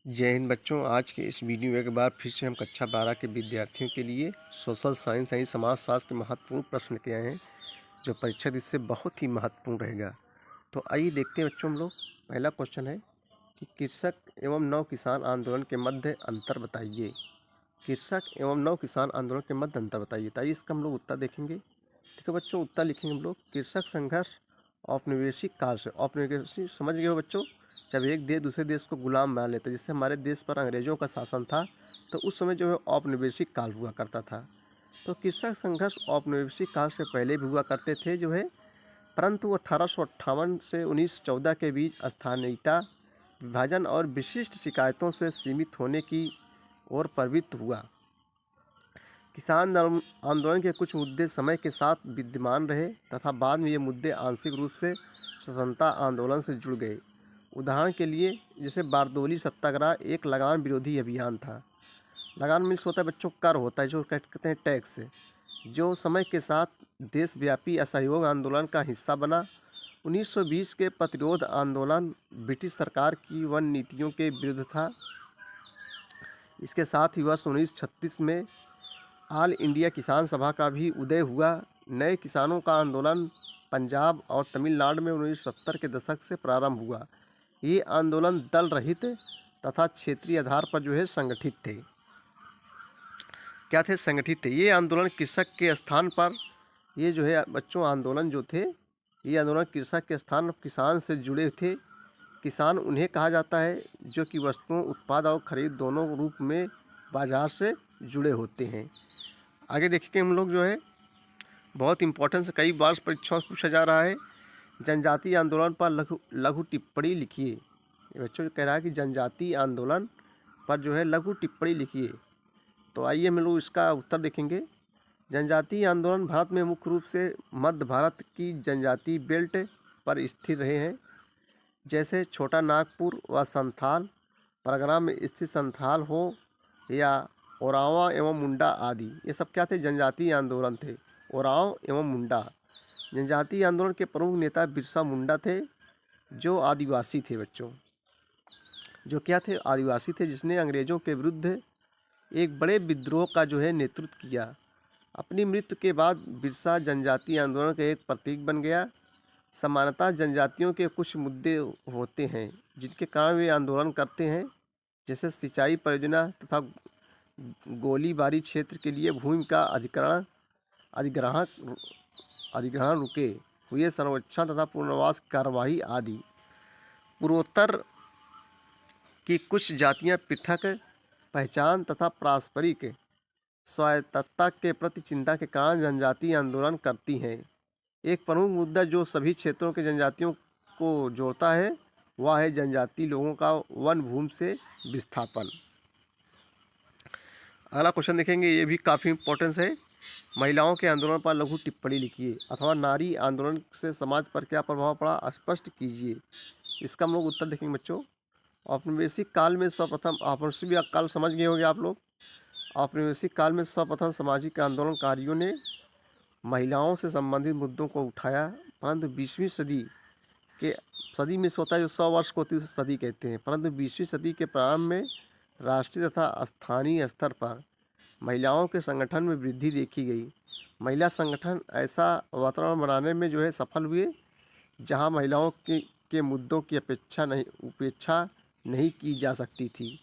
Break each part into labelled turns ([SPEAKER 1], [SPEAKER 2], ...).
[SPEAKER 1] जय हिंद बच्चों। आज के इस वीडियो में एक बार फिर से हम कक्षा 12 के विद्यार्थियों के लिए सोशल साइंस यानी समाजशास्त्र के महत्वपूर्ण प्रश्न के आए हैं, जो परीक्षा इससे बहुत ही महत्वपूर्ण रहेगा। तो आइए देखते हैं बच्चों, हम लोग पहला क्वेश्चन है कि कृषक एवं नव किसान आंदोलन के मध्य अंतर बताइए। कृषक एवं नव किसान आंदोलन के मध्य अंतर बताइए। तो आइए इसका हम लोग उत्तर देखेंगे। ठीक है बच्चों, उत्तर लिखेंगे हम लोग। कृषक संघर्ष औपनिवेशिक काल से। औपनिवेशिक समझ गए हो बच्चों, जब एक देश दूसरे देश को गुलाम बना लेता, जिससे हमारे देश पर अंग्रेजों का शासन था, तो उस समय जो है औपनिवेशिक काल हुआ करता था। तो कृषक संघर्ष औपनिवेशिक काल से पहले भी हुआ करते थे जो है, परंतु 1858 से 1914 के बीच स्थानीयता, विभाजन और विशिष्ट शिकायतों से सीमित होने की ओर प्रवृत्त हुआ। किसान आंदोलन के कुछ मुद्दे समय के साथ विद्यमान रहे तथा बाद में ये मुद्दे आंशिक रूप से स्वतंत्रता आंदोलन से जुड़ गए। उदाहरण के लिए जैसे बारदोली सत्याग्रह एक लगान विरोधी अभियान था। लगान मीन्स होता है बच्चों कर, होता है जो कहते हैं टैक्स, जो समय के साथ देशव्यापी असहयोग आंदोलन का हिस्सा बना। 1920 के प्रतिरोध आंदोलन ब्रिटिश सरकार की वन नीतियों के विरुद्ध था। इसके साथ ही वर्ष 1936 में ऑल इंडिया किसान सभा का भी उदय हुआ। नए किसानों का आंदोलन पंजाब और तमिलनाडु में 1970 के दशक से प्रारंभ हुआ। ये आंदोलन दल रहित तथा क्षेत्रीय आधार पर जो है संगठित थे। क्या थे? संगठित थे। ये आंदोलन कृषक के स्थान पर, ये जो है बच्चों आंदोलन जो थे, ये आंदोलन कृषक के स्थान किसान से जुड़े थे। किसान उन्हें कहा जाता है जो कि वस्तुओं, उत्पाद और खरीद दोनों रूप में बाजार से जुड़े होते हैं। आगे देखिए हम लोग जो है बहुत इंपॉर्टेंस, कई बार परीक्षा पूछा जा रहा है। जनजातीय आंदोलन पर लघु लघु टिप्पणी लिखिए। ये बच्चों कह रहा है कि जनजातीय आंदोलन पर जो है लघु टिप्पणी लिखिए। तो आइए हम लोग इसका उत्तर देखेंगे। जनजातीय आंदोलन भारत में मुख्य रूप से मध्य भारत की जनजातीय बेल्ट पर स्थिर रहे हैं, जैसे छोटा नागपुर व संथाल परगना में स्थित संथाल हो या ओरांव एवं मुंडा आदि। ये सब क्या थे? जनजातीय आंदोलन थे। ओरांव एवं मुंडा जनजातीय आंदोलन के प्रमुख नेता बिरसा मुंडा थे, जो आदिवासी थे बच्चों। जो क्या थे? आदिवासी थे, जिसने अंग्रेजों के विरुद्ध एक बड़े विद्रोह का जो है नेतृत्व किया। अपनी मृत्यु के बाद बिरसा जनजातीय आंदोलन का एक प्रतीक बन गया। समानता जनजातियों के कुछ मुद्दे होते हैं जिनके कारण वे आंदोलन करते हैं, जैसे सिंचाई परियोजना तथा गोलीबारी क्षेत्र के लिए भूमि का अधिग्रहण अधिग्रहण रुके हुए संरक्षण तथा पुनर्वास कार्यवाही आदि। पूर्वोत्तर की कुछ जातियां पृथक पहचान तथा पारस्परिक स्वायत्तता के प्रति चिंता के कारण जनजातीय आंदोलन करती हैं। एक प्रमुख मुद्दा जो सभी क्षेत्रों के जनजातियों को जोड़ता है, वह है जनजातीय लोगों का वन भूमि से विस्थापन। अगला क्वेश्चन देखेंगे, ये भी काफ़ी इंपॉर्टेंस है। महिलाओं के आंदोलन पर लघु टिप्पणी लिखिए, अथवा नारी आंदोलन से समाज पर क्या प्रभाव पड़ा स्पष्ट कीजिए। इसका हम लोग उत्तर देखेंगे बच्चों। औपनिवेशिक काल में सर्वप्रथम, औपनिवेशिक काल समझ गए होंगे आप लोग। औपनिवेशिक काल में सर्वप्रथम सामाजिक आंदोलनकारियों ने महिलाओं से संबंधित मुद्दों को उठाया, परंतु 20वीं सदी में होता है जो 100 वर्ष को होती है उसे सदी कहते हैं, परंतु 20वीं सदी के प्रारंभ में राष्ट्रीय तथा स्थानीय स्तर पर महिलाओं के संगठन में वृद्धि देखी गई। महिला संगठन ऐसा वातावरण बनाने में जो है सफल हुए जहां महिलाओं के मुद्दों की उपेक्षा नहीं की जा सकती थी।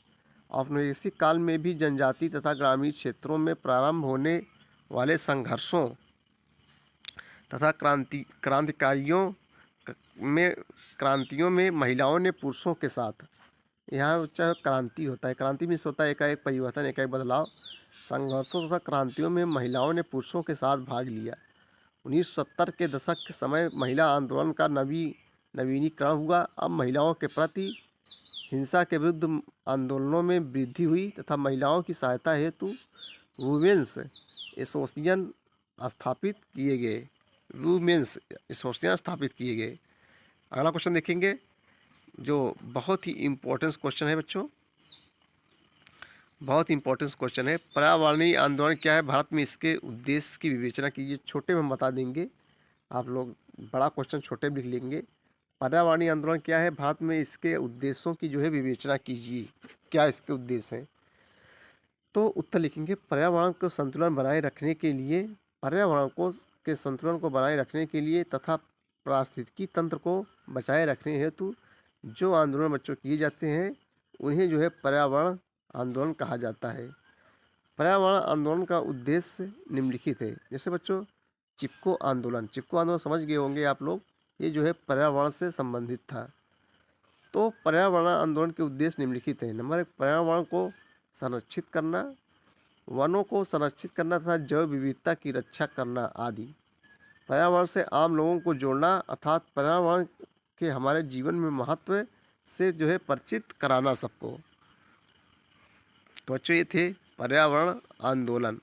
[SPEAKER 1] औपनिवेशिक काल में भी जनजातीय तथा ग्रामीण क्षेत्रों में प्रारंभ होने वाले संघर्षों तथा क्रांतियों में महिलाओं ने पुरुषों के साथ, यहाँ चाहे क्रांति होता है, क्रांति में होता है एकाएक परिवर्तन, एकाएक बदलाव, संघर्षों तथा क्रांतियों में महिलाओं ने पुरुषों के साथ भाग लिया। 1970 के दशक के समय महिला आंदोलन का नवीनीकरण हुआ। अब महिलाओं के प्रति हिंसा के विरुद्ध आंदोलनों में वृद्धि हुई तथा महिलाओं की सहायता हेतु वुमेन्स एसोसिएशन स्थापित किए गए। अगला क्वेश्चन देखेंगे जो बहुत ही इम्पोर्टेंस क्वेश्चन है बच्चों, बहुत इंपॉर्टेंस क्वेश्चन है। पर्यावरणीय आंदोलन क्या है भारत में, इसके उद्देश्य की विवेचना कीजिए। छोटे में हम बता देंगे, आप लोग बड़ा क्वेश्चन छोटे में लिख लेंगे। पर्यावरणीय आंदोलन क्या है भारत में, इसके उद्देश्यों की जो है विवेचना कीजिए। क्या इसके उद्देश्य हैं। तो उत्तर लिखेंगे पर्यावरण को संतुलन बनाए रखने के लिए, पर्यावरण को के संतुलन को बनाए रखने के लिए तथा पारिस्थितिकी तंत्र को बचाए रखने हेतु जो आंदोलन बच्चों किए जाते हैं उन्हें जो है पर्यावरण आंदोलन कहा जाता है। पर्यावरण आंदोलन का उद्देश्य निम्नलिखित है। जैसे बच्चों चिपको आंदोलन समझ गए होंगे आप लोग, ये जो है पर्यावरण से संबंधित था। तो पर्यावरण आंदोलन के उद्देश्य निम्नलिखित हैं। नंबर 1, पर्यावरण को संरक्षित करना, वनों को संरक्षित करना तथा जैव विविधता की रक्षा करना आदि। पर्यावरण से आम लोगों को जोड़ना अर्थात पर्यावरण के हमारे जीवन में महत्व से जो है परिचित कराना सबको। तो बच्चों ये थे पर्यावरण आंदोलन।